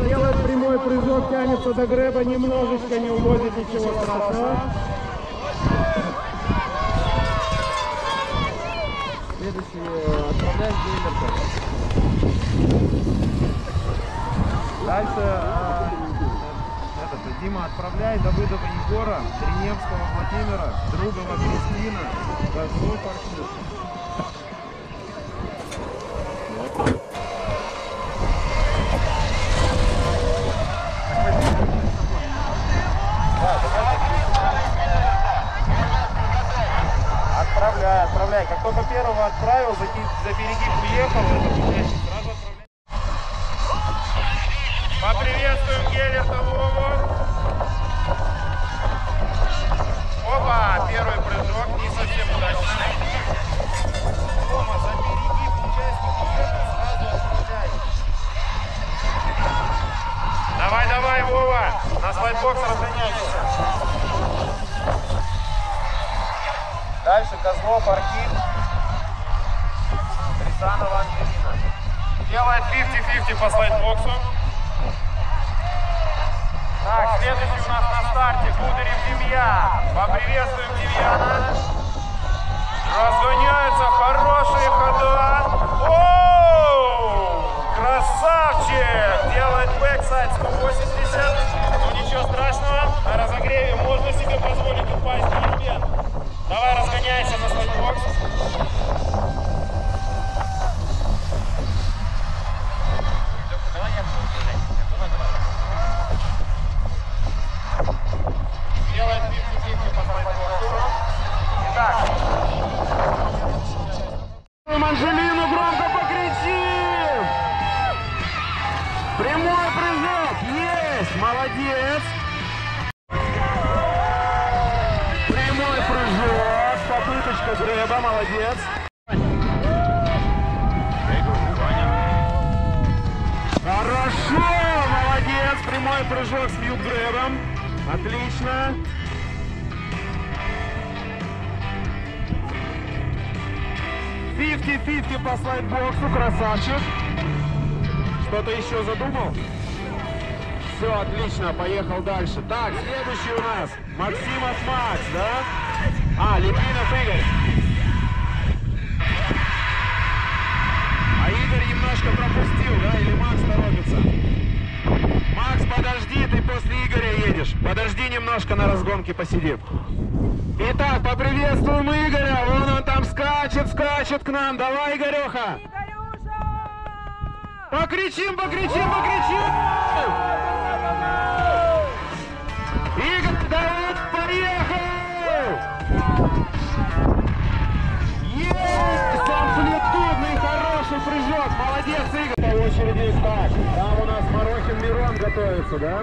Делает прямой прыжок, тянется до грэба, немножечко не уводит, ничего страшного. Следующий отправляет Геймерта. Дальше Дима отправляет Давыдова Егора, Триневского Владимира, Другова Кристина, Газлов Артур. Отправляй. Как только первого отправил, за перегиб уехал, это сразу отправляй. Поприветствуем Гелерта Вову. Опа, первый прыжок, не совсем удачный. Рома, за перегиб участник уехал, сразу отправляй. Давай, Вова, на слайдбокс разгоняйся. Дальше Козлов, Архип, Рязанова, Ангелина. Делает 50-50 по слайдбоксу. Так, следующий у нас на старте Кударев Демьян. Поприветствуем Демьяна. Разгоняются хорошие хода. Оу! Красавчик! Делает бэксайд 180. Ну ничего страшного. На разогреве можно себе позволить упасть в геймбен. Давай разгоняйся на слайдбокс. Делает 50-50 по слайдбоксу. Итак. Анжелину громко покричим! Прямой прыжок! Есть! Молодец! Прямой прыжок! Попыточка грэба, молодец! Хорошо! Молодец! Прямой прыжок с мьют грэбом. Отлично! Фифти-фифти по слайдбоксу, красавчик! Что-то еще задумал? Все, отлично, поехал дальше. Так, следующий у нас Максимов Макс, да? Литвинов Игорь. А Игорь немножко пропустил, да? Или Макс торопится? Макс, подожди, ты после Игоря едешь. Подожди немножко, на разгонке посидим. Итак, поприветствуем Игоря. Вон он там скачет к нам. Давай, Игореха. Покричим! Игорь, давай, поехал! Есть! Амплитудный, хороший прыжок! Молодец, Игорь! По очереди так. Там у нас Марохин Мирон готовится, да?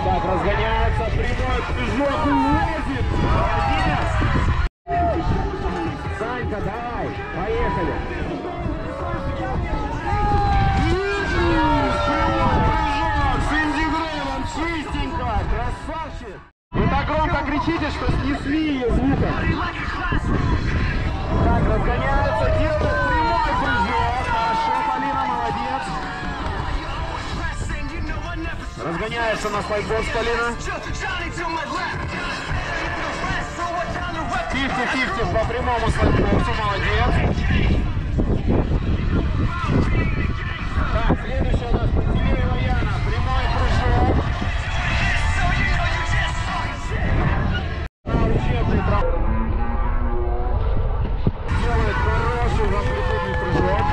Так, разгоняется, прямой прыжок, улазит! Молодец! Санька, давай, поехали! Прямой прыжок с индигрейвом, чистенько, красавчик! Вы так громко кричите, что снесли ее звуком. Так, разгоняется, делает прямой прыжок. Хорошо, Полина, молодец. Разгоняется на слайдбокс, Полина. 50-50 по прямому слайдбоксу, молодец. Так, следующая у нас Пантелеева Яна. Прямой прыжок. Учебный трап. Делает хороший амплитудный прыжок.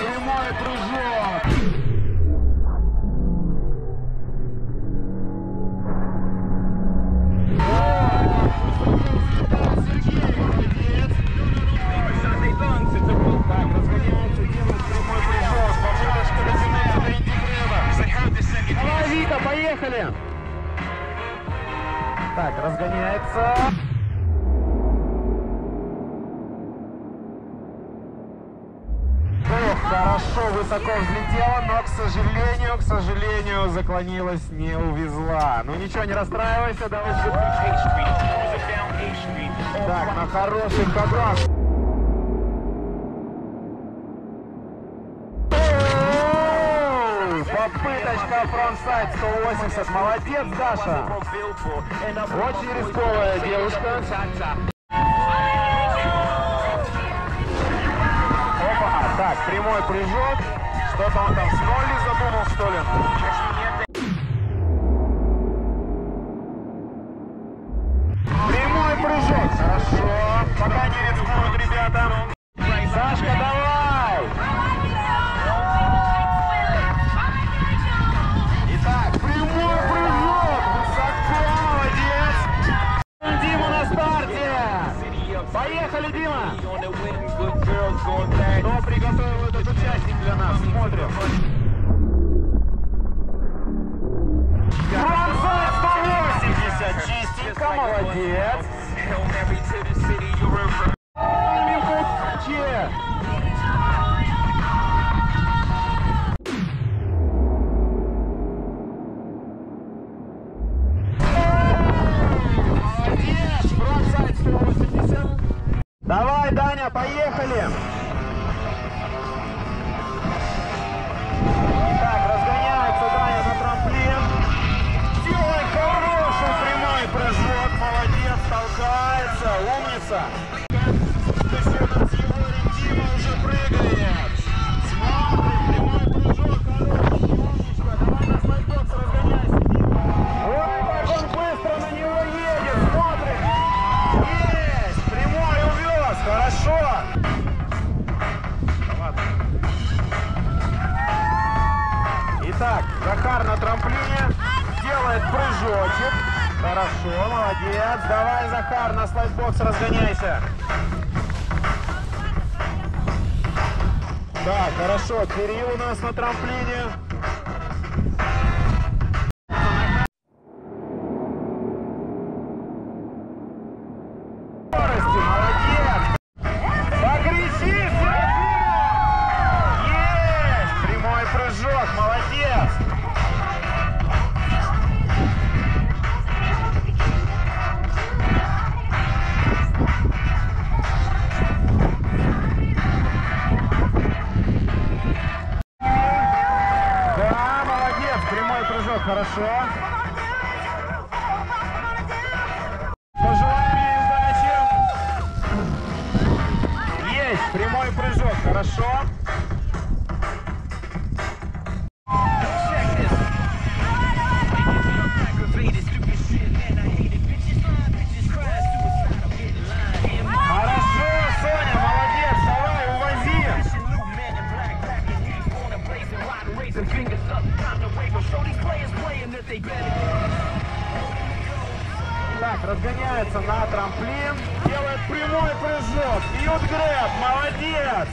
Прямой прыжок. поехали! Так, разгоняется. Хорошо, высоко взлетела, но, к сожалению, заклонилась, не увезла. Ну ничего, не расстраивайся, давай. Так, на хороших ходах. Попыточка фронтсайд 180. Молодец, Даша. Очень рисковая девушка. Так, прямой прыжок. Что-то он там с ноли задумал, что ли? Прямой прыжок. Хорошо. Пока не рискуют ребята. Сашка, давай! Итак, прямой прыжок. Высоко, молодец. Дима на старте. Поехали, Дима. Кто приготовил этот участник для нас? Смотрим. Фронтсайд 180. Чистенько, молодец. Молодец. Фронтсайд 180. Давай, Даня, поехали! Так, разгоняется Даня на трамплин. Делай хороший прямой прыжок, молодец, толкается, умница. Дима уже прыгает. Смотрим, прямой прыжок, хороший, умничка. Давай на слайдбокс разгоняйся, Дима. Ой, как он быстро на него едет, смотрим. Есть, прямой увез, хорошо. Итак, Захар на трамплине делает прыжочек. Хорошо, молодец. Давай, Захар, на слайдбокс разгоняйся. Так, хорошо. Кирилл у нас на трамплине. Скорости, молодец. Погрузись, есть. Прямой прыжок, молодец. Да, молодец, прямой прыжок, хорошо. Пожелаем ей удачи. Есть, прямой прыжок, хорошо. Так, разгоняется на трамплин, делает прямой прыжок, бьют грэб, молодец!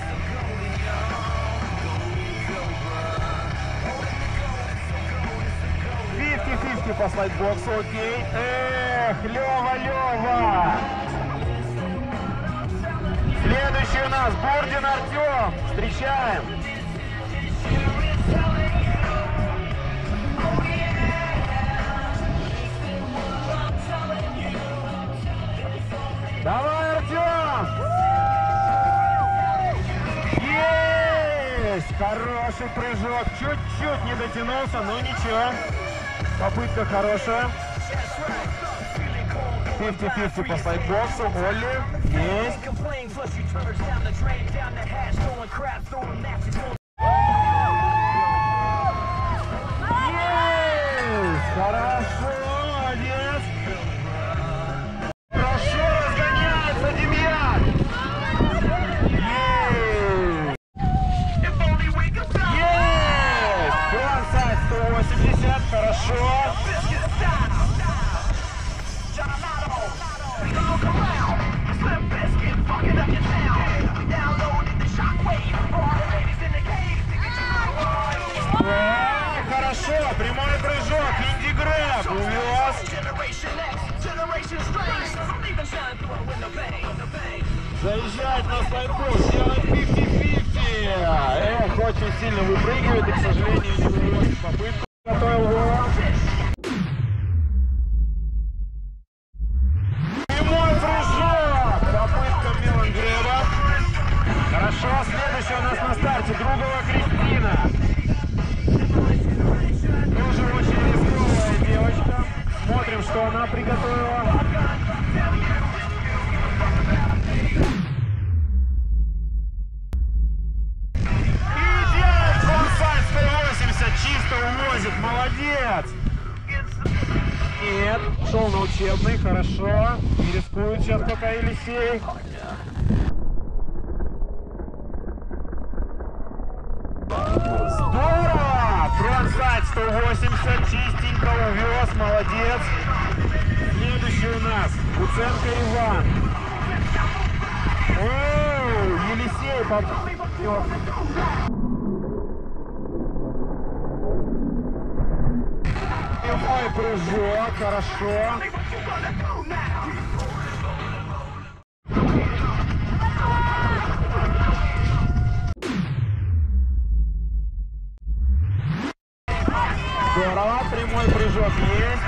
Фифти-фифти по слайдбоксу, окей. Эх, Лёва! Следующий у нас Бурдин Артём, встречаем! Давай, Артём! Есть! Хороший прыжок. Чуть-чуть не дотянулся, но ничего. Попытка хорошая. 50-50 по слайдбоксу. Олли. Есть. Есть! Хорошо, молодец. Хорошо. Хорошо, прямой прыжок, Так, увез. Заезжает на слайдбокс, делает 50-50. Очень сильно выпрыгивает и, к сожалению, не выводит попытку. Готовил Вова. Прямой прыжок. Попытка Мелангреба. Хорошо, следующая у нас на старте. Другова Кристина. Тоже очень рисковая девочка. Смотрим, что она приготовила. Идеально! Фронтсайд 180 чисто увозит. Молодец! Нет, шел на учебный, хорошо. Не рискует сейчас пока Елисей. Здорово! Фронтсайд 180, чистенько увез, молодец. Следующий у нас Куценко Иван. Оу, Елисей попал. Прямой прыжок, хорошо. Здорово, прямой прыжок есть.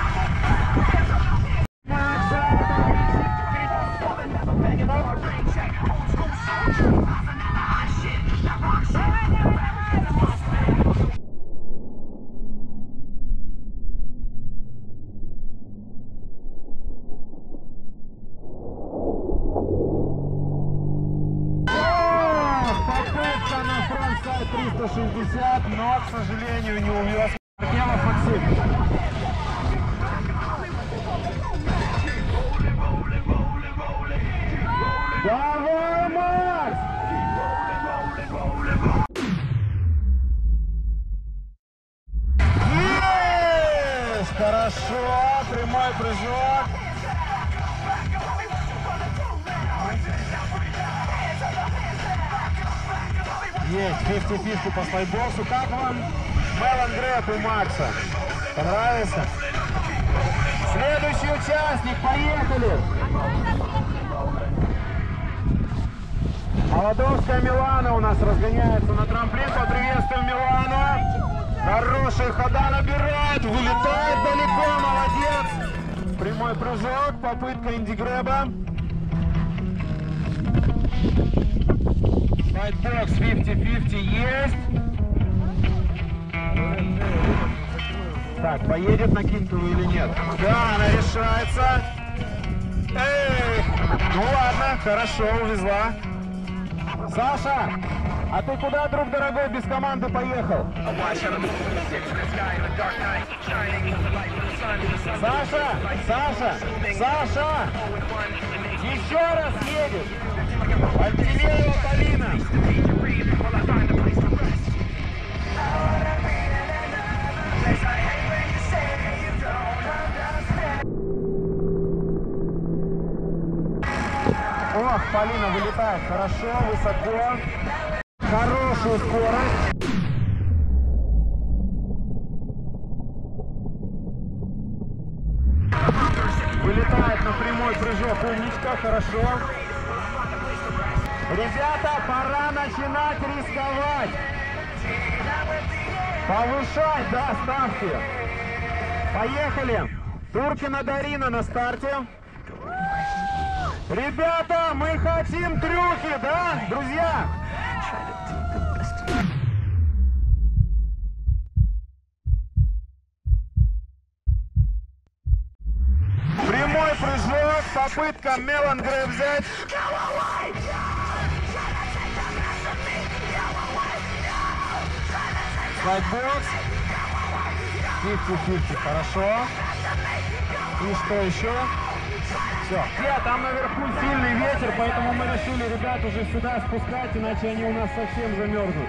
Попытка на фронтсайд 360, но, к сожалению, не увез. Маркелов Максим. Давай, Макс! Есть! Хорошо, прямой прыжок. Есть 50-50 по слайдбоксу. Как вам Мелангреб у Макса? Понравился? Следующий участник, поехали! Молодовская Милана у нас разгоняется на трамплин. Поприветствуем Милану. Хорошие хода набирает, вылетает далеко, молодец. Прямой прыжок, попытка индигреба. Слайдбокс 50-50 есть. Так, поедет на Кинкову или нет? Да, она решается. Эй! Ну ладно, хорошо, увезла. Саша, а ты куда, друг дорогой, без команды поехал? Саша! Саша! Саша! Еще раз едешь! Альтилеева Полина! Ох, Полина вылетает хорошо, высоко. Хорошую скорость. Вылетает на прямой прыжок. Умничка, хорошо. Ребята, пора начинать рисковать. Повышать, да, ставки. Поехали. Туркина Дарина на старте. Ребята, мы хотим трюки, да, друзья? Прямой прыжок, попытка Мелангреб взять. Слайдбокс. 50-50, хорошо. И что еще? Все. Там наверху сильный ветер, поэтому мы решили ребят уже сюда спускать, иначе они у нас совсем замерзнут.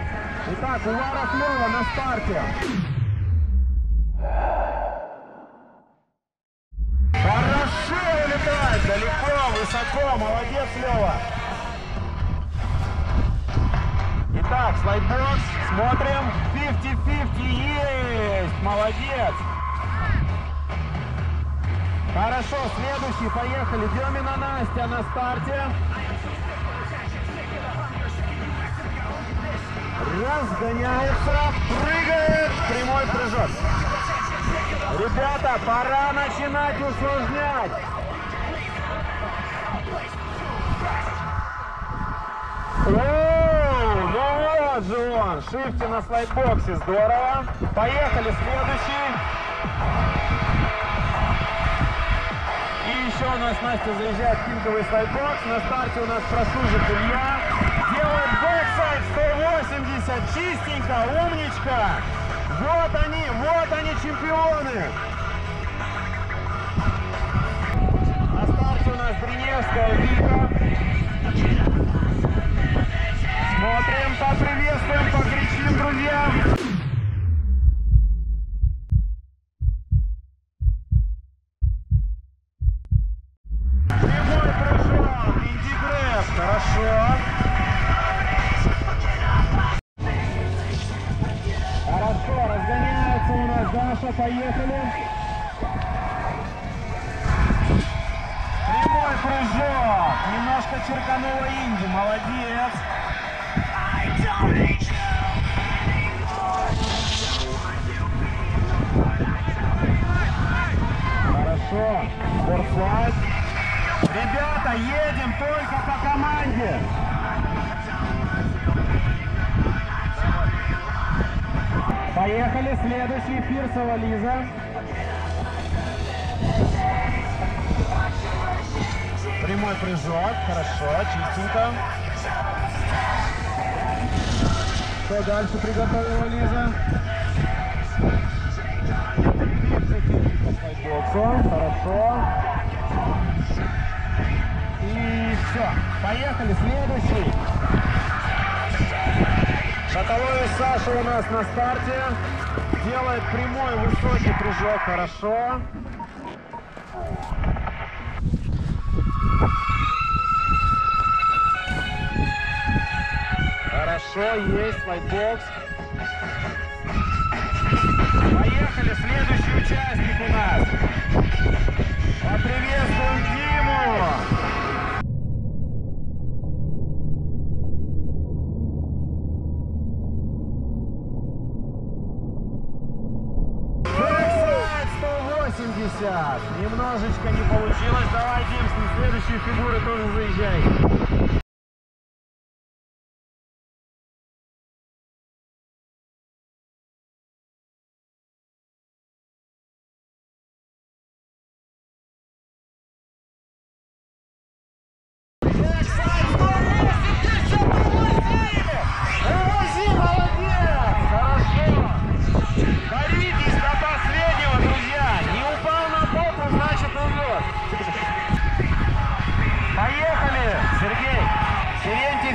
Итак, Уваров Лева на старте. Хорошо летает, далеко, высоко, молодец, Лева. Итак, слайдбокс, смотрим, 50-50 есть, молодец. Хорошо, следующий, поехали. Демина Настя на старте. Разгоняется, прыгает, прямой прыжок. Ребята, пора начинать усложнять. Оу, ну вот же он, шифте на слайдбоксе, здорово. Поехали, следующий. И еще у нас Настя заезжает в кинговый слайдбокс. На старте у нас Просужик Илья. Делает бэксайд 180, чистенько, умничка. Вот они чемпионы. На старте у нас Бриневская Вика. Смотрим, поприветствуем, покричим, друзья. Прямой прыжок, индигрэп, хорошо. Хорошо, разгоняется у нас Даша, поехали. Прямой прыжок, немножко черканула инди, молодец. Хорошо, форсайд. Ребята, едем только по команде. Поехали, следующий, Фирсова Лиза. Прямой прыжок, хорошо, чистенько. Что дальше приготовила Лиза? Хорошо. И все, поехали, следующий. Шаталович Саша у нас на старте. Делает прямой высокий прыжок, хорошо. Хорошо, есть слайдбокс. Поехали, следующий участник у нас. Поприветствуем Диму. Бэксайд 180. Немножечко не получилось. Давай, Дим, с ним следующие фигуры тоже заезжай.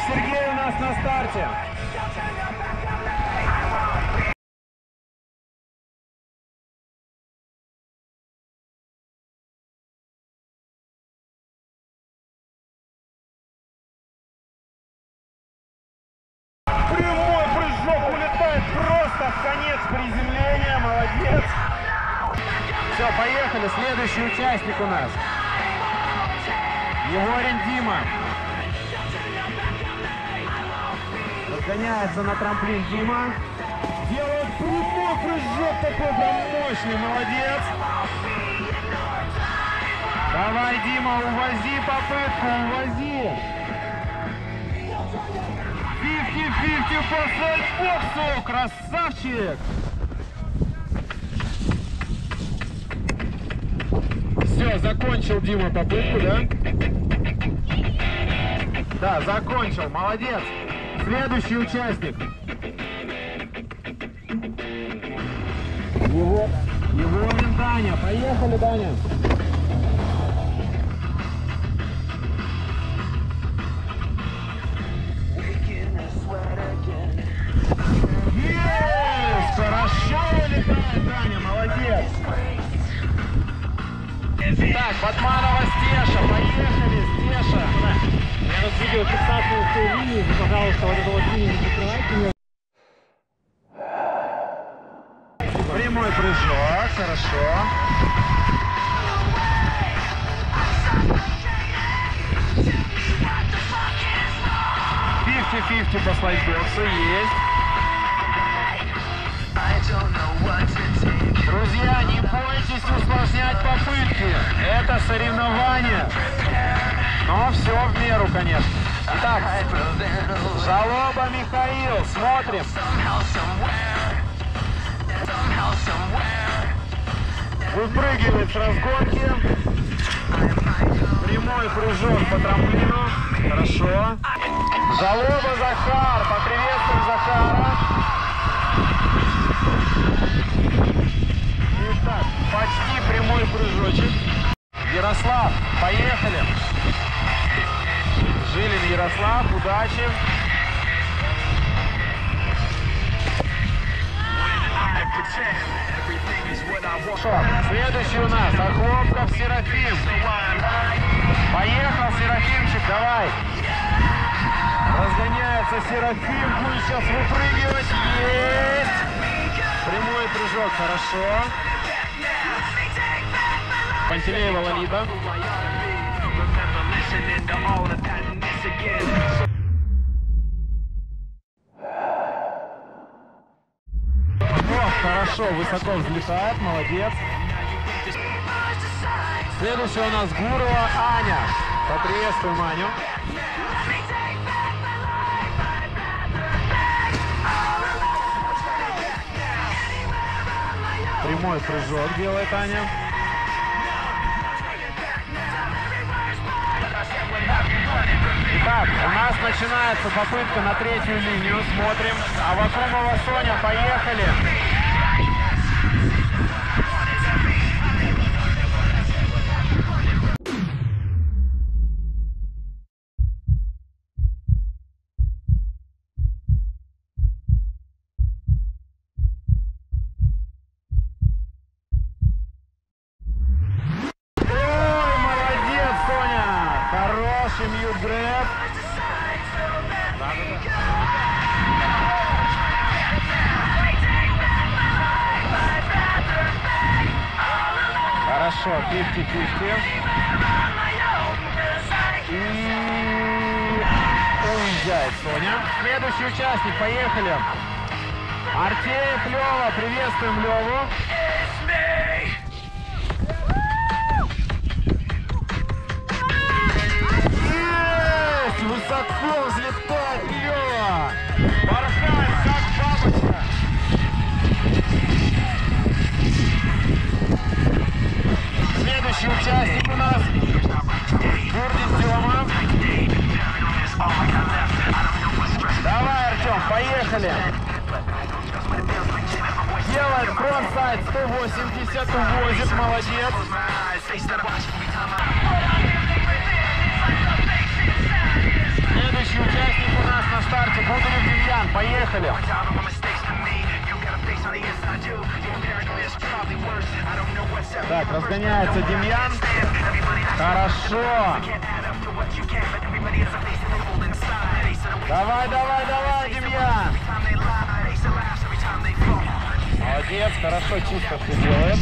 Сергей у нас на старте. Прямой прыжок, улетает просто в конец приземления, молодец. Все, поехали, следующий участник у нас. Егорин Дима. Разгоняется на трамплин Дима. Делает прямой прыжок, такой прям мощный, молодец. Давай, Дима, увози попытку, увози. 50-50 по слайдбоксу, красавчик. Все, закончил Дима попытку, да? Да, закончил, молодец. Следующий участник. Егорин Даня. Поехали, Даня. Есть! Хорошо летает, Даня, молодец. Так, Батманова Стеша. Поехали, Стеша. Я вот видел фиксацию линии, пожалуйста, вот эту вот линию не закрывайте. Прямой прыжок, хорошо. 50-50 по слайдбоксу. Есть. Друзья, не бойтесь усложнять попытки. Это соревнование. Но все в меру, конечно. Итак, Жалоба Михаил. Смотрим. Выпрыгивает с разгонки. Прямой прыжок по трамплину. Хорошо. Жалоба Захар. Поприветствуем Захара. Итак, почти прямой прыжочек. Ярослав, поехали. Жилин Ярослав, удачи. Следующий у нас Охлопков Серафим. Поехал, Серафимчик, давай. Разгоняется Серафим, будет сейчас выпрыгивать. Есть! Прямой прыжок, хорошо. Пантелеева Лолита. Хорошо, высоко взлетает, молодец. Следующая у нас Гурова Аня. Поприветствуем Аню. Прямой прыжок делает Аня. Итак, у нас начинается попытка на третью линию. Смотрим. Авакумова Соня, поехали. Мьют-грэб. Хорошо, 50-50. И уезжает Соня. Следующий участник, поехали. Артеев Лёва, приветствуем Лёву. Высоко взлетает Лёва. Порхает, как бабочка. Следующий участник у нас Бурдин Тёма. Давай, Артём, поехали. Делает фронтсайд 180, увозит, молодец. Следующий участник у нас на старте Гудерев Демьян. Поехали. Так, разгоняется Демьян. Хорошо. Давай, давай, давай, Демьян. Молодец, хорошо, чисто все делает.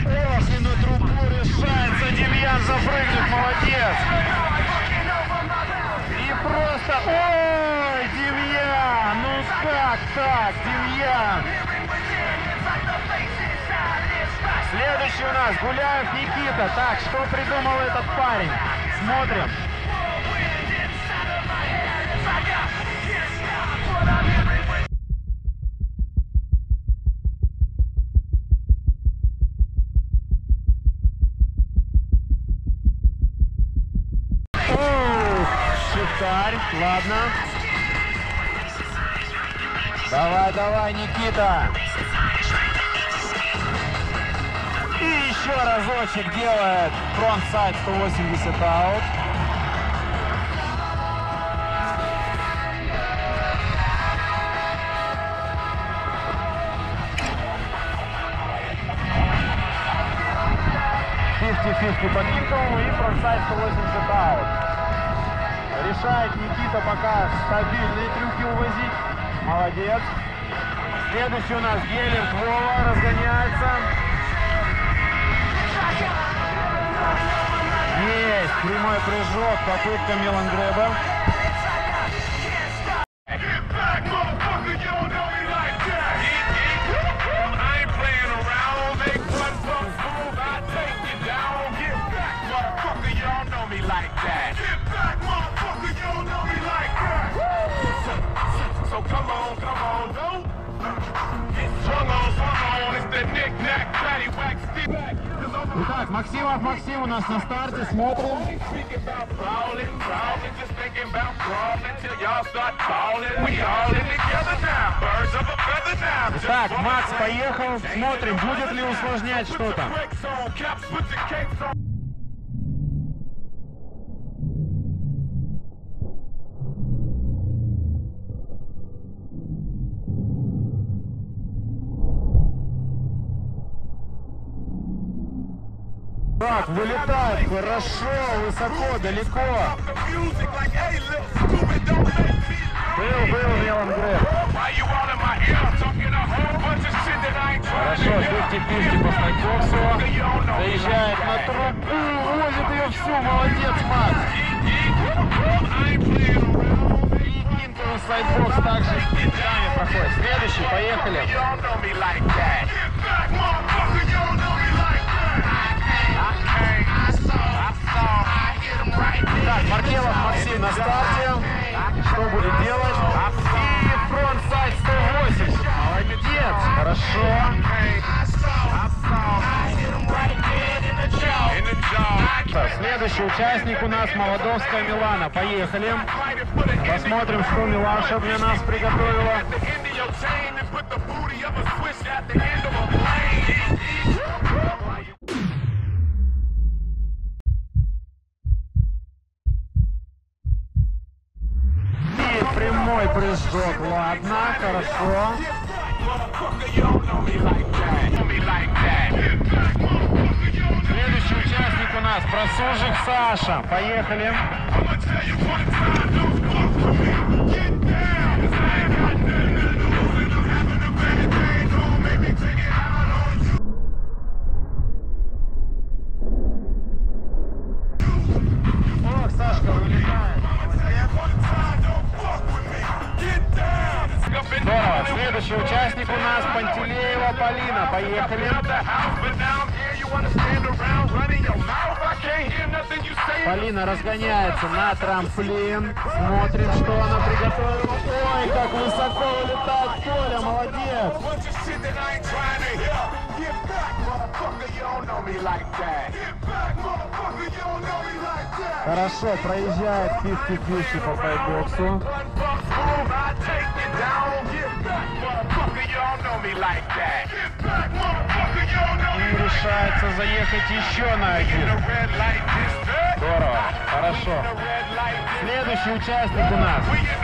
Ох, и на трубу решается Демьян запрыгнуть, молодец. И просто, ой, Демьян, ну как так, Демьян. Следующий у нас Гуляев Никита. Так, что придумал этот парень? Смотрим. Шифтарь, ладно. Давай, давай, Никита. И еще разочек делает фронтсайд 180 аут. Под Ником и фронтсайд 180 аут. Решает Никита пока стабильные трюки увозить. Молодец. Следующий у нас Геллерт Вова разгоняется. Есть прямой прыжок, попытка Мелангрэба. Максимов Максим у нас на старте, смотрим. Так, Макс поехал, смотрим, будет ли усложнять что-то. Так, вылетает хорошо, высоко, далеко. Был Мелангрэп. Хорошо, 50-50 по снайбоксу. Заезжает на трубу, увозит ее всю, молодец, Макс. И Кинтон слайдбокс также сами проходит. Следующий, поехали. Так, Маркелов Максим на старте. Что будет делать? И фронтсайд 180. Молодец, хорошо. Так, следующий участник у нас Молодовская Милана. Поехали. Посмотрим, что Милаша для нас приготовила. Прямой прыжок, ладно, хорошо. Следующий участник у нас Просужик Саша. Поехали. Ох, Сашка вылетает. Здорово. Следующий участник у нас Пантелеева Полина. Поехали. Полина разгоняется на трамплин. Смотрим, что она приготовила. Ой, как высоко улетает Коля. Молодец. Хорошо, проезжает 50-50 по файтбоксу. И решается заехать еще на один. Здорово, хорошо. Следующий участник у нас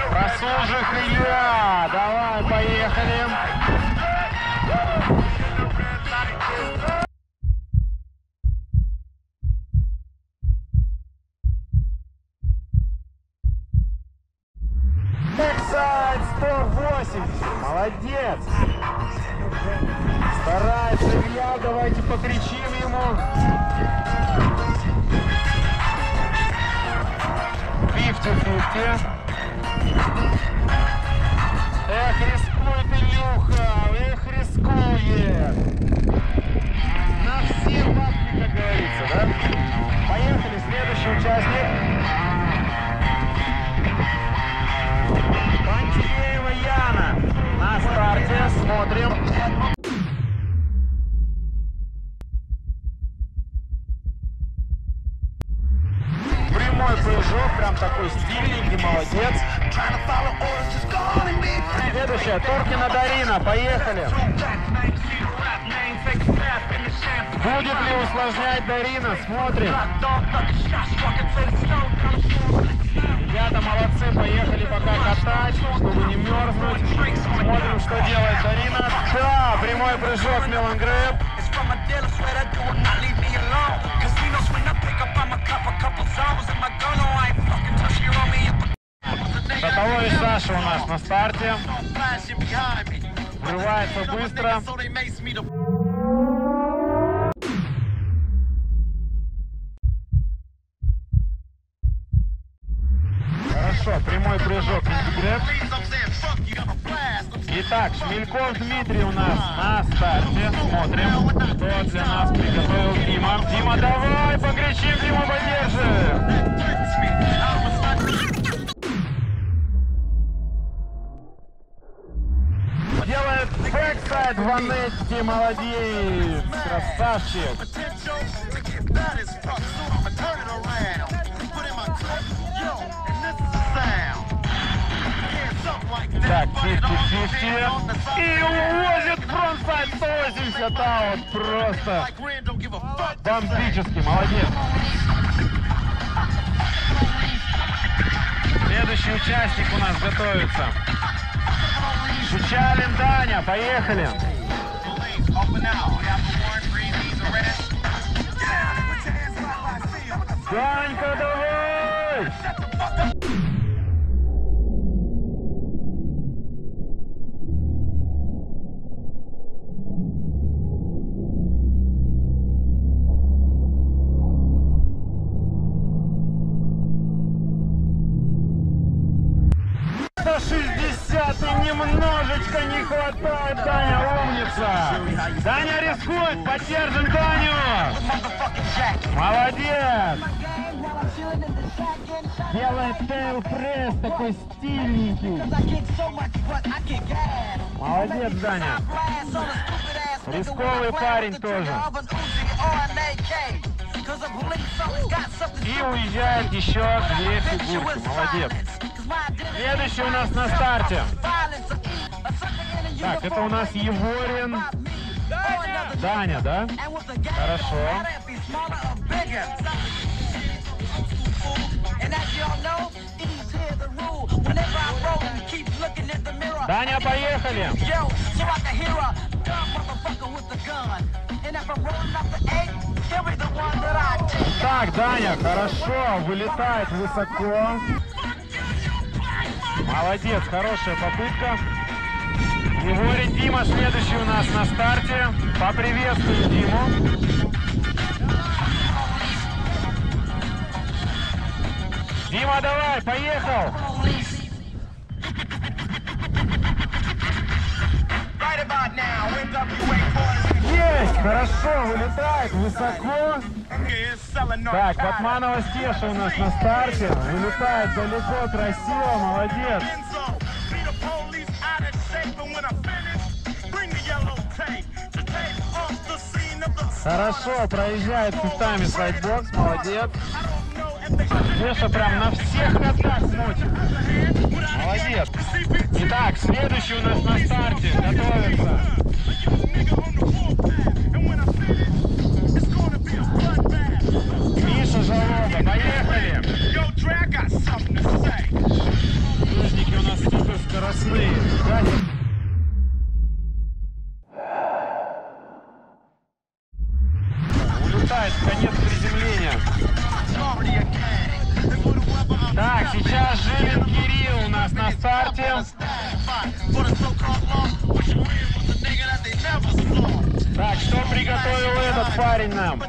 Просужик Илья. Давай, поехали. Бэксайд 180. Молодец. Старается Илья. Давайте покричим ему. 50-50. Эх, рискует Илюха. Эх, рискует. На все бабки, как говорится, да? Поехали. Следующий участник. Пантелеева Яна на старте, смотрим. Прямой прыжок, прям такой стильненький, молодец. Следующая, Туркина Дарина, поехали. Будет ли усложнять Дарина, смотрим. Ребята молодцы, поехали пока катать, чтобы не мерзнуть. Смотрим, что делает Дарина. Да, прямой прыжок Мелангрэп. Шаталович Саша у нас на старте. Врывается быстро. Хорошо, прямой прыжок Мелангрэп. Итак, Шмельков Дмитрий у нас на старте. Смотрим, что для нас приготовил Дима. Дима, давай, покричим, Дима, поддержим. Делает бэксайд. Улетает Ванетти, молодец, красавчик. Так, 50-50. И увозит фронтсайд 180 аут. Просто бомбически, молодец. Следующий участник у нас готовится. Чучалин Даня, поехали. Данька, давай! До 60 и немножечко не хватает, Даня, умница. Даня рискует, поддержим Даню. Молодец. Делает тейл-пресс такой стильненький. Молодец, Даня. Рисковый парень тоже. И уезжает еще 2 фигурки. Молодец. Следующий у нас на старте. Так, это у нас Еворин. Даня, да? Хорошо. Даня, поехали! Так, Даня, хорошо, вылетает высоко. Молодец, хорошая попытка. Еворин Дима, следующий у нас на старте. Поприветствуем Диму. Дима, давай, поехал! Есть! Хорошо, вылетает высоко. Так, Батманова Стеша у нас на старте. Вылетает далеко, красиво, молодец. Хорошо, проезжает кустами сайдбокс, молодец. Стеша прям на всех ходах смотрит. Молодец. Итак, следующий у нас на старте. Готовится. Миша Жалоба, поехали. Лыжники у нас супер скоростные. Улетает в конец приземления. Так, сейчас Жилин Кирилл у нас на старте. Так, что приготовил этот парень нам?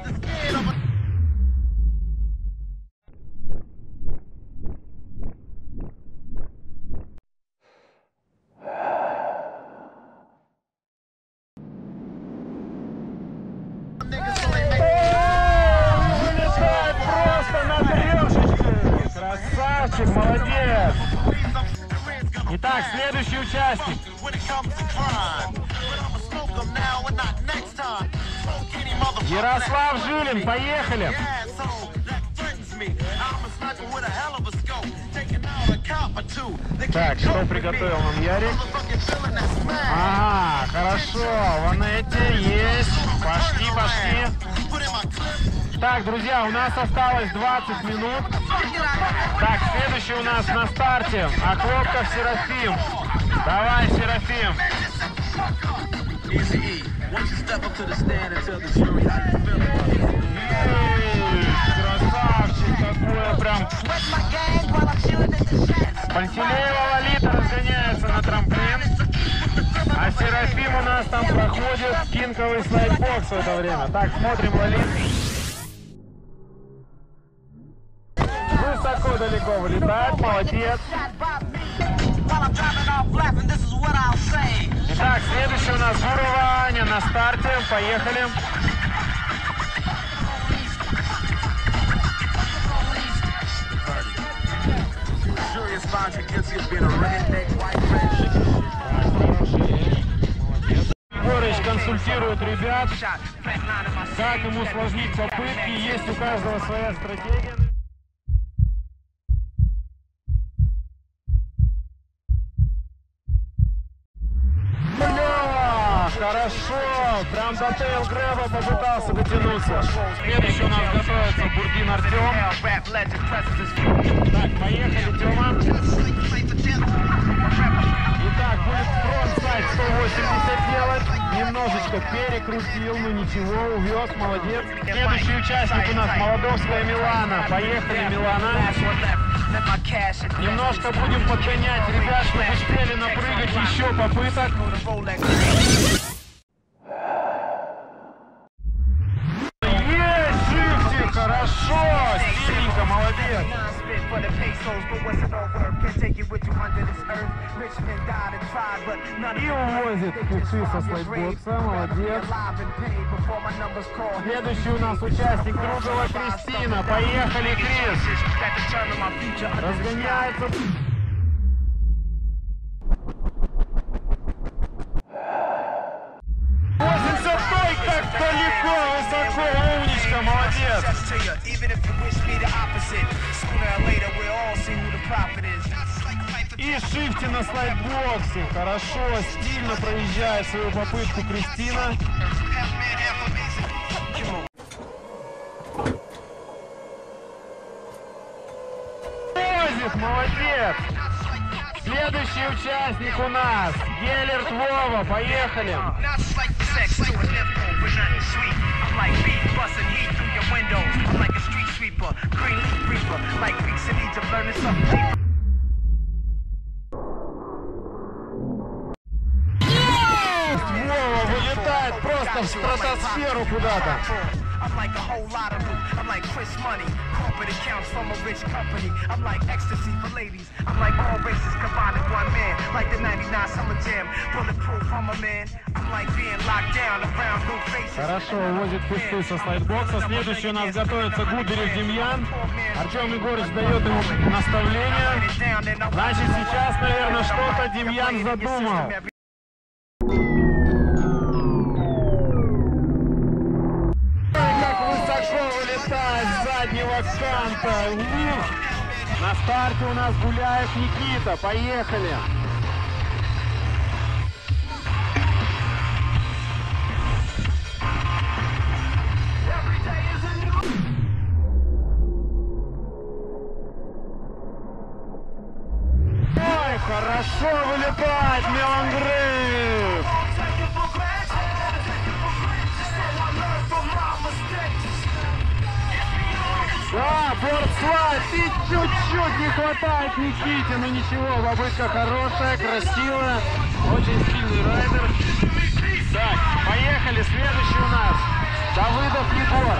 Вылетает просто на трешечку. Красавчик, молодец. Итак, следующий участник. Ярослав Жилин, поехали. Так, что приготовил нам Ярик? Ага, хорошо, Ванетти есть. Пошли, пошли. Так, друзья, у нас осталось 20 минут. Так, следующий у нас на старте. Охлопков Серафим. Давай, Серафим. Красавчик такой прям. Пантелеева Лолита разгоняется на трамплин. А Серафим у нас там проходит кинковый слайдбокс в это время. Так, смотрим Лолит. Высоко далеко вылетает, молодец. Итак, следующий у нас Гурова Аня на старте. Поехали. консультирует ребят, как ему усложнить попытки, есть у каждого своя стратегия. Хорошо, прям до тейл-грэба попытался дотянуться. Следующий у нас готовится Бурдин Артем. Так, поехали, Тёма. Итак, будет фронт-сайд 180 делать. Немножечко перекрутил, но ничего, увез, молодец. Следующий участник у нас Молодовская Милана. Поехали, Милана. Немножко будем подгонять ребят, чтобы успели напрыгать еще попыток. Есть, Шифти, хорошо, стильненько, молодец. И увозит фиксы со слайдбокса, молодец. Следующий у нас участник Кругова Кристина. Поехали, Крис. Разгоняется. Как далеко, высоко, умничка, молодец. И Шифти на слайдбоксе. Хорошо, стильно проезжает свою попытку Кристина. Молодец. Следующий участник у нас Геллерт Вова. Поехали. Вова вылетает просто в стратосферу куда-то. I'm like a whole lot of loot. I'm like Chris Money, corporate accounts from a rich company. I'm like ecstasy for ladies. I'm like all races combined in one man. Like the 99 Summer Jam, bulletproof, I'm a man. I'm like being locked down around new faces. Хорошо, увозит пустую со слайдбокса. Следующий у нас готовится Губерев Демьян. Артем Егорович дает ему наставление. Значит, сейчас, наверное, что-то Демьян задумал. С заднего канта. На старте у нас Гуляев Никита. Поехали. Ой, хорошо вылетает Мелангрейв. Да, бортслайд, и чуть-чуть не хватает Никите, но ничего, попытка хорошая, красивая, очень сильный райдер. Так, поехали, следующий у нас Давыдов Егор.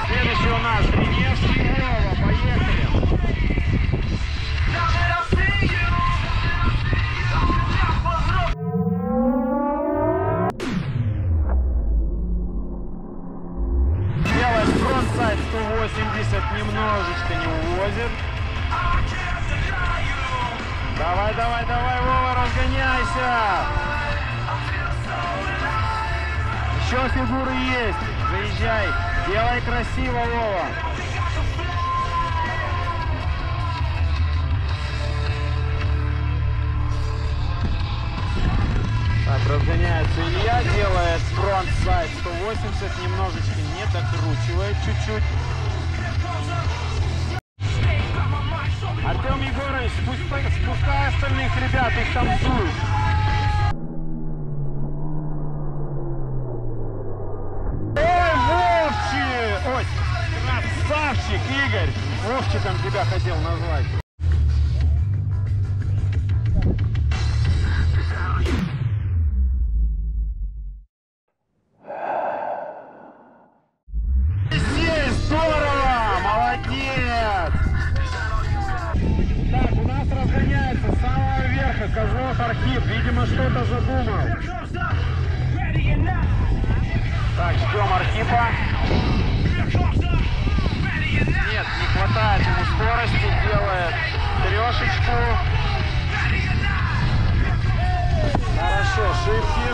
Следующий у нас Гриневский Вова. Поехали. Делает фронтсайд 180, немножечко не увозит. Давай, давай, давай, Вова, разгоняйся. Еще фигуры есть. Заезжай. Делай красиво, Вова. Так, разгоняется Илья, делает фронт-сайд 180, немножечко не докручивает чуть-чуть. Артем Егорович, спускай остальных ребят, их танцуют. Ой, красавчик, Игорь! Вовчиком тебя хотел назвать. Здесь здорово! Молодец! Так, у нас разгоняется с самого верха Козлов Архип. Видимо, что-то задумал. Ждем Архипа. Нет, не хватает ему скорости, делает трешечку. Хорошо, шибки.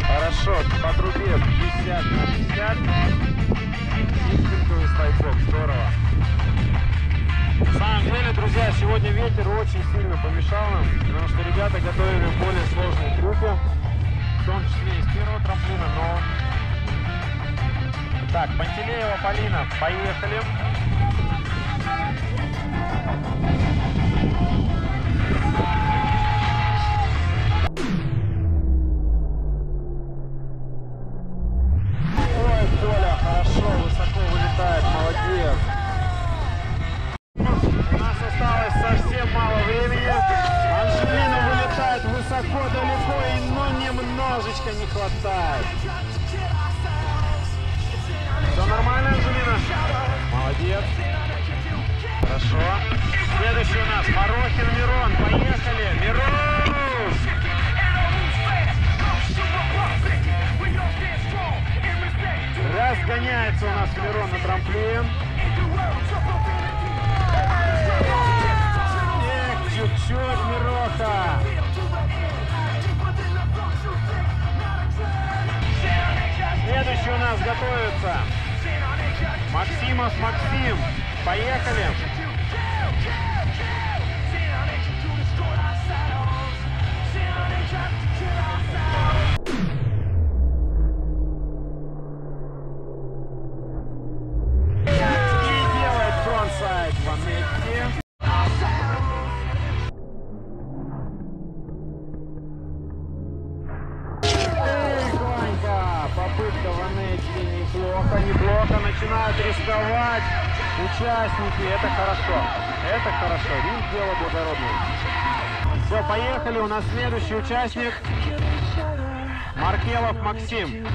Хорошо, по трубе 50/50. И спинковый слайдбок, здорово. На самом деле, друзья, сегодня ветер очень сильно помешал нам, потому что ребята готовили более сложные трюки, в том числе и с первого трамплина, но... Так, Пантелеева Полина, поехали. Ой, Толя, хорошо, высоко вылетает, молодец. У нас осталось совсем мало времени. Анжелина вылетает высоко, далеко, но немножечко не хватает. Все нормально, Анжелина? Молодец. Хорошо. Следующий у нас Марохин Мирон. Поехали. Мирон! Разгоняется у нас Мирон на трамплин. Эх, чуть-чуть, Мироха. Следующий у нас готовится Максимов Максим. Поехали. И делает фронтсайд Ванетти. Попытка Ванетти неплохо, неплохо. Начинают рисковать участники. Это хорошо. Это хорошо. Риск — дело благородное. Все, поехали. У нас следующий участник. Маркелов Максим.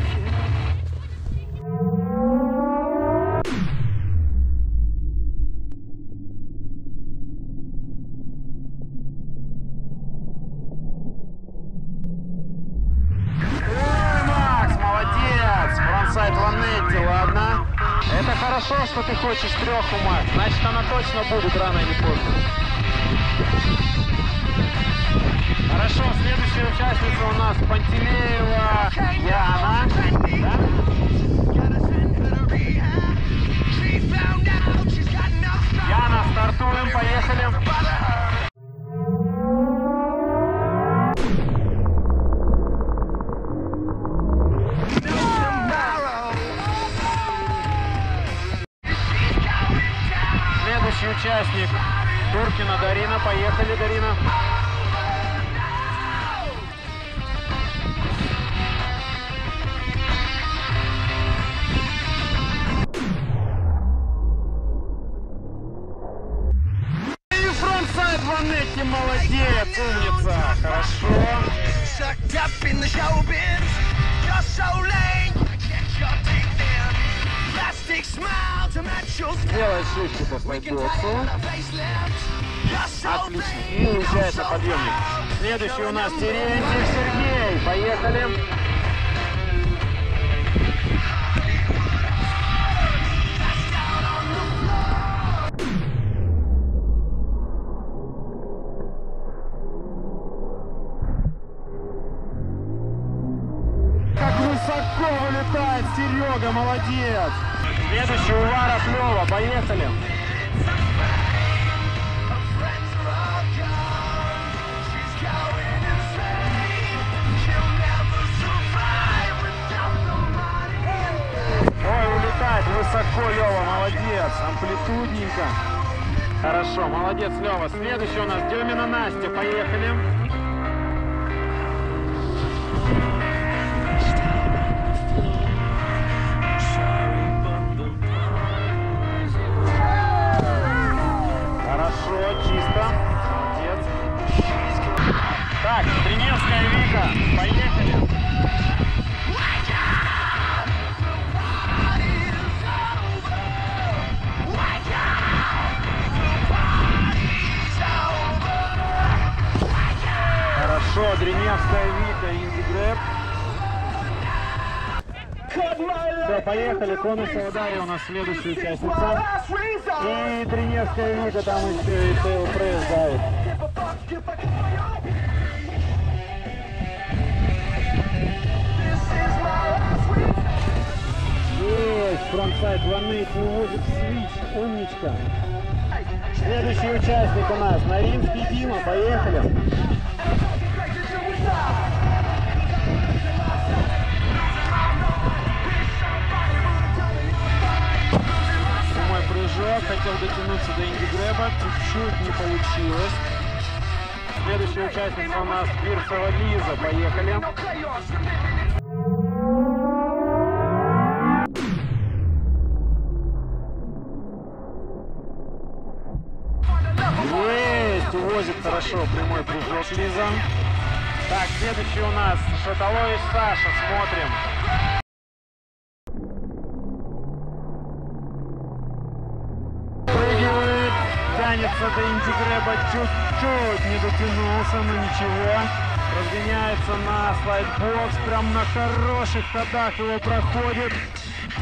Фронтсайд Ванетти, ладно. Это хорошо, что ты хочешь треху, Макс. Значит, она точно будет рано или поздно. Хорошо, следующая участница у нас Пантелеева Яна. Да? Яна, стартуем, поехали. Участник Туркина Дарина. Поехали, Дарина. И фронтсайд Ванетти, молодец, умница, хорошо. Делает шишки по слайдбоксу. Отлично. И уезжает на подъемник. Следующий у нас Терентьев Сергей. Поехали. Как высоко вылетает Серега, молодец. Следующий Увара Клёва. Поехали. Ой, улетает высоко, Лёва, молодец. Амплитудненько. Хорошо, молодец, Лёва. Следующий у нас Демина Настя. Поехали. Чисто. Молодец. Так, Триневская Вика. Поехали. Триневская Вика, Инди Грэб. Все, поехали. Конуса Удари у нас следующая участница. И Триневская Вика там еще и Тейл Пресс давит. Есть, фронтсайд 180 уводит свич, умничка. Следующий участник у нас Наринский Дима, поехали. Прямой прыжок, хотел дотянуться до Инди Грэба, чуть-чуть не получилось. Следующая участница у нас Пирсова Лиза, поехали. Есть, увозит хорошо прямой прыжок Лиза. Так, следующий у нас Шаталович Саша, смотрим. Прыгивает, тянется до Инди Грэба, чуть-чуть не дотянулся, но ничего. Разгоняется на слайдбокс, прям на хороших ходах его проходит.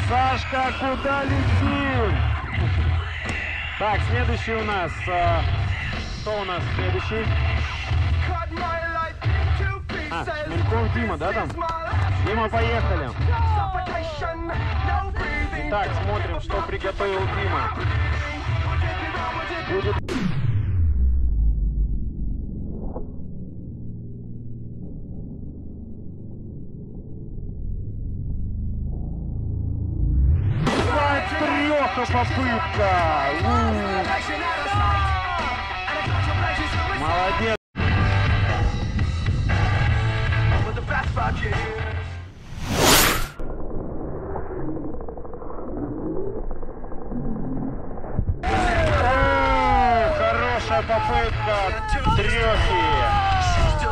Сашка, куда летим? Так, следующий у нас, кто у нас следующий? Шмельков Дима, да там? Дима, поехали. Итак, смотрим, что приготовил Дима. Будет... Треха попытка. Молодец. Хорошая попытка трехи.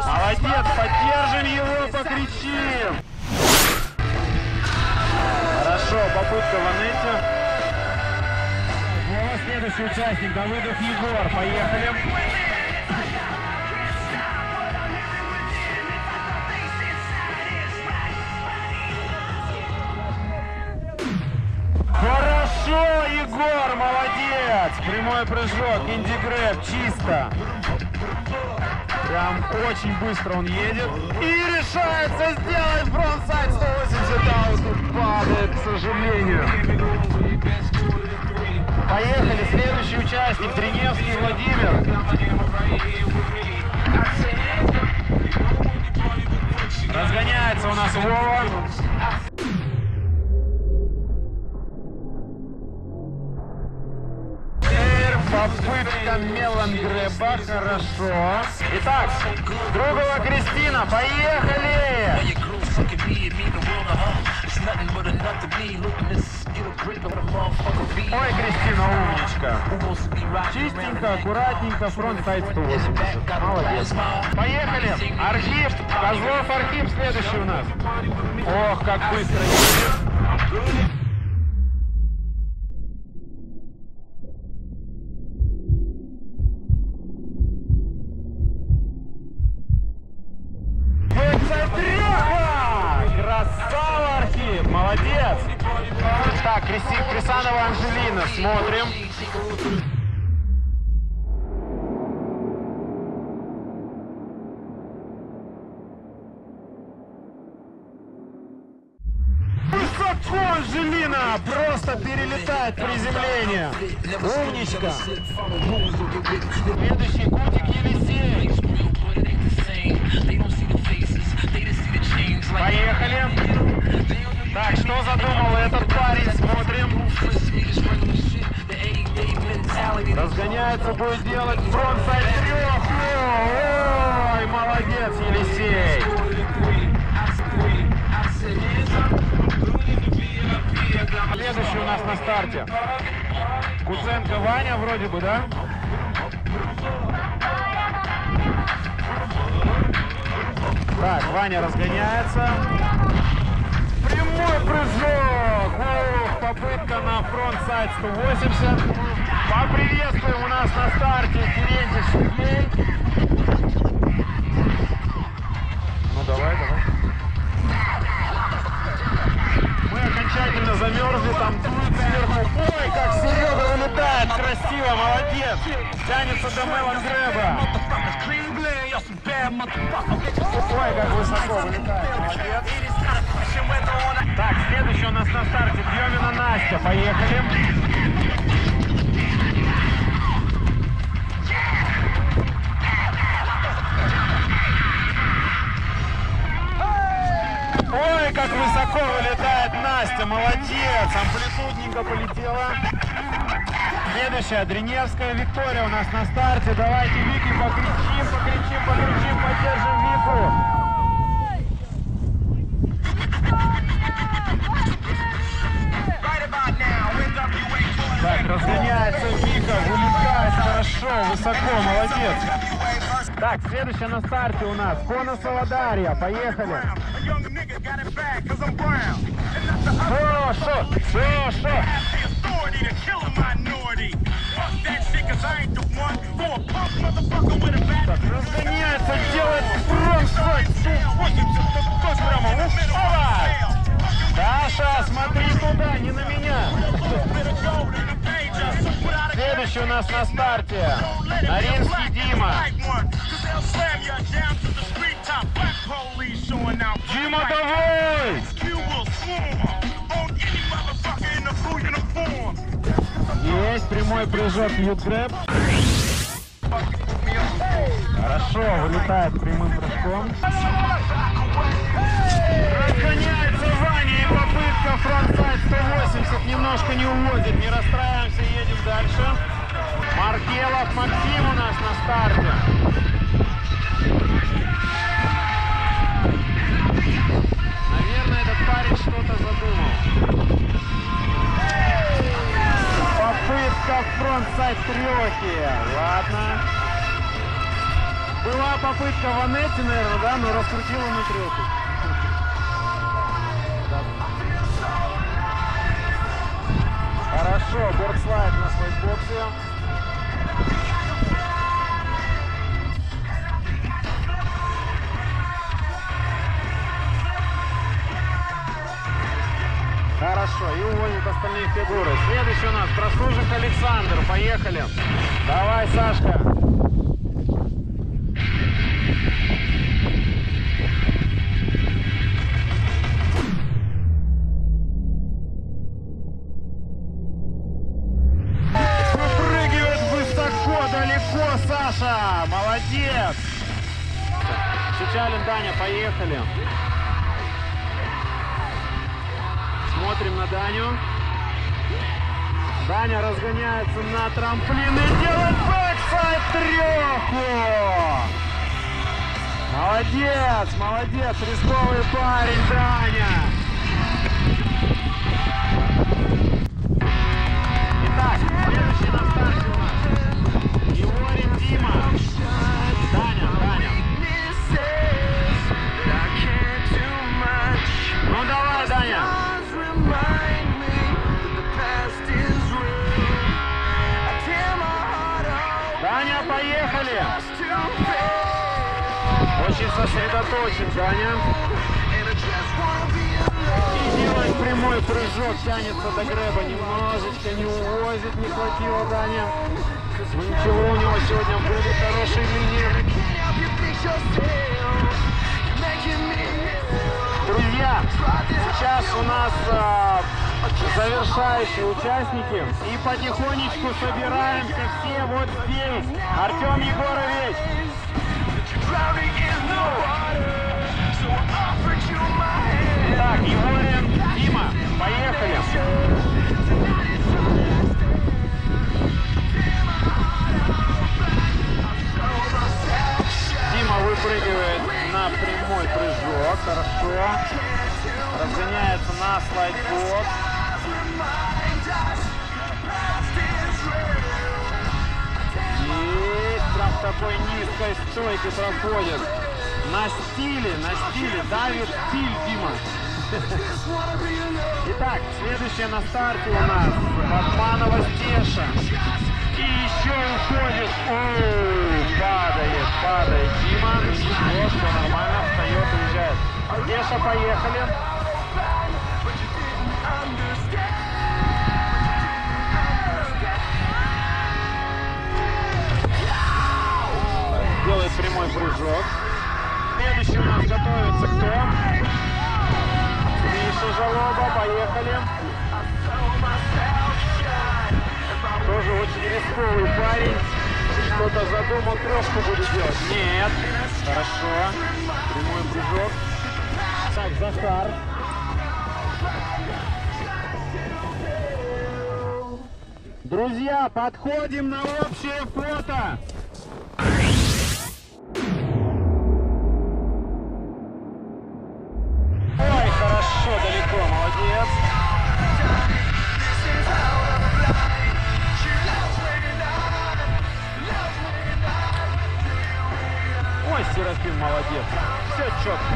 Молодец, поддержим его, покричим. Хорошо, попытка Ванесси. Следующий участник Давыдов Егор. Поехали. Хорошо, Егор, молодец. Прямой прыжок, Инди Грэб, чисто. Прям очень быстро он едет. И решается сделать фронтсайд 180, а он тут падает, к сожалению. Поехали, следующий участник, Триневский Владимир. Разгоняется у нас Вова. Попытка Мелангрэба, хорошо. Итак, Другова Кристина, поехали! Ой, Кристина, умничка. Чистенько, аккуратненько, фронтсайд 180. Молодец. Поехали. Архип, Козлов Архип следующий у нас. Ох, как быстро едет. Красава, Архип, молодец. Так, Крисанова Анжелина, смотрим. Высоко Анжелина, просто перелетает приземление. Умничка. Следующий Кутик Елисей. Поехали. Так, что задумал этот парень? Смотрим. Разгоняется, будет делать фронтсайд трех. Ой, молодец, Елисей. Следующий у нас на старте. Куценко Ваня вроде бы, да? Так, Ваня разгоняется. Прямой прыжок. Ох, попытка на фронтсайд 180. Поприветствуем у нас на старте Терентьев Сергей. Давай. Мы окончательно замерзли, там дует сверху. Ой, как Серега вылетает, красиво, молодец. Тянется до Мелон Грэба. Ой, как высоко вылетает, молодец. Так, следующий у нас на старте Дьомина Настя, поехали. Ой, как высоко вылетает Настя, молодец, амплитудненько полетела. Следующая, Дриневская Виктория у нас на старте. Давайте, Вики, покричим, поддержим Вику. Так, разгоняется Вика, вылетает хорошо, высоко, молодец. Так, следующая на старте у нас Коносова Дарья, поехали. Шо. Так, разгоняется, делает фронтсайд 180, прямо ушла. Даша, смотри туда, не на меня. Следующий у нас на старте Наринский Дима. Дима, давай! Есть прямой прыжок Ютгрэб. Хорошо, вылетает прямым прыжком. Разгоняется Ваня и попытка фронтсайд 180 немножко не уводит. Не расстраиваемся, едем дальше. Маркелов Максим у нас на старте. Наверное, этот парень что-то задумал. Попытка фронтсайд трёхи. Ладно. Была попытка в Анетте, наверное, да, но раскрутила на трёху. Хорошо, бордслайд на слайдбоксе. Хорошо, и уводит остальные фигуры. Следующий у нас Прослужик Александр. Поехали. Давай, Сашка. Выпрыгивает высоко, далеко, Саша. Молодец. Чичалин Даня, поехали. Смотрим на Даню. Даня разгоняется на трамплин и делает бэксайд трёху. Молодец, рисковый парень Даня. Итак, следующий на старте у нас Еворин Дима. Даня. Ну давай, Даня. Даня, поехали! Очень сосредоточен, Даня. И делает прямой прыжок, тянется до грэба, немножечко не увозит, не хватило Даня. Ну ничего, у него сегодня будут хорошие линии. Друзья, сейчас у нас завершающие участники. И потихонечку собираемся все вот здесь. Артем Егорович. Так, Еворин Дима. Поехали. Дима выпрыгивает на прямой прыжок. Хорошо. Разгоняется на слайдбокс. Есть, прям в такой низкой стойке проходит. На стиле, давит стиль Дима. Итак, следующая на старте у нас Батманова Стеша. И еще уходит. Падает Дима. Ничего, все нормально, встает и уезжает. Миша, поехали. Делает прямой прыжок. Следующий у нас готовится кто? Миша Жалоба, поехали. Тоже очень рисковый парень. Что-то задумал, трешку будет делать. Нет. Хорошо. Прямой прыжок. Так, Захар. Друзья, подходим на общее фото. Ой, хорошо, далеко, молодец. Ой, Серафим, молодец. Все четко.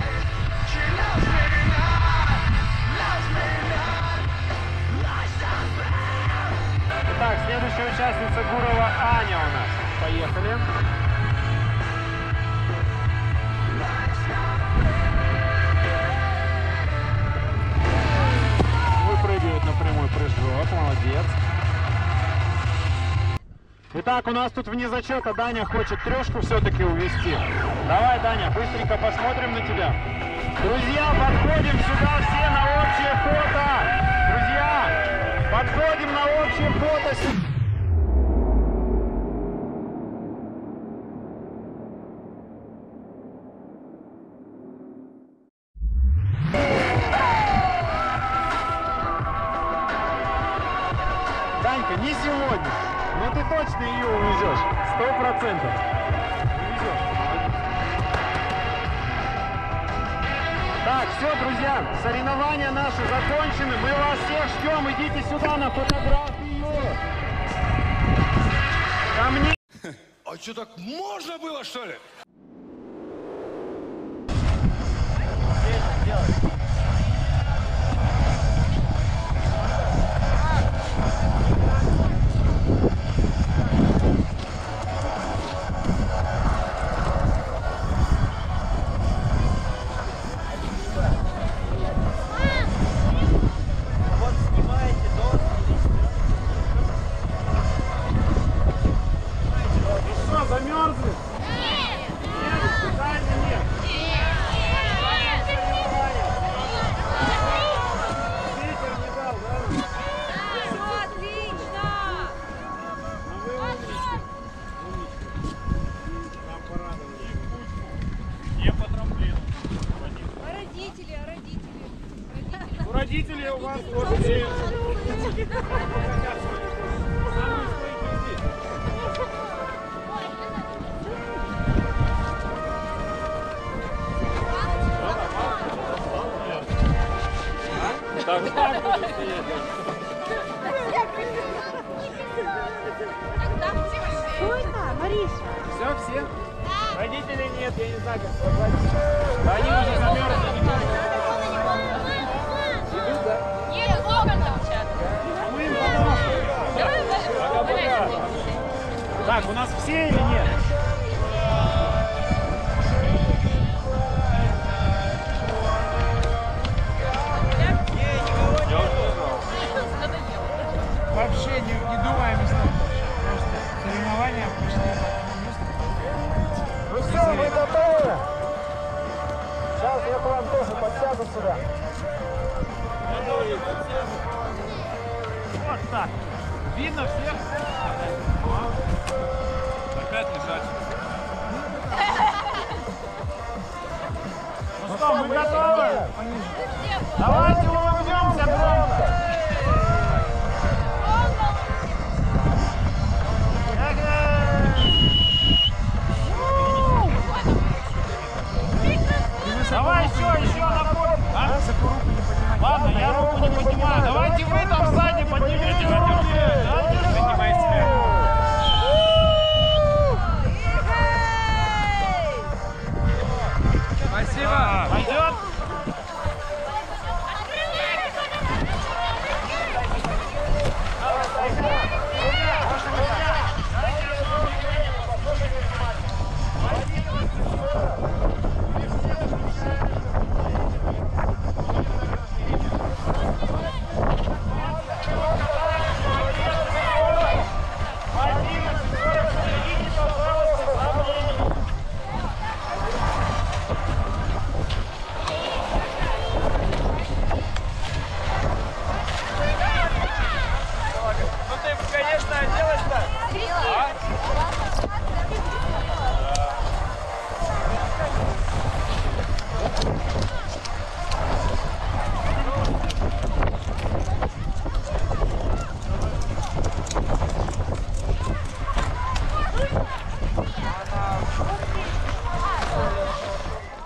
Итак, следующая участница Гурова Аня у нас. Поехали. Выпрыгивает на прямой прыжок. Молодец. Итак, у нас тут вне зачета Даня хочет трешку все-таки увести. Давай, Даня, быстренько посмотрим на тебя. Друзья, подходим сюда все на общее фото. Друзья, подходим на общее фото. Данька, не сегодня. Но ты точно ее увезешь. 100%. Так, все, друзья, соревнования наши закончены. Мы вас всех ждем. Идите сюда на фотографию. Ко мне. А что, так можно было, что ли? Замерзли? Нет! Дальше нет! Ветер не дал, да? Все, отлично! А вы умнички. Нам порадовали. Не по трамплину. А родители, а родители? У родителей у вас тоже все. Самые стойкие здесь. Так буду стоять. Сколько, Мариш? Все? Родителей нет, я не знаю, как позвать. Да они уже замерзли, не могут. Идут, да? Нет, Логан там сейчас. А мы им поможем. Так, у нас все или нет? Вообще не думаем, просто соревнования пошли. Ну все, вы готовы? Сейчас я к вам тоже подсяду сюда. Вот так. Видно всех? Опять лежать. Ну что, мы готовы? Давайте,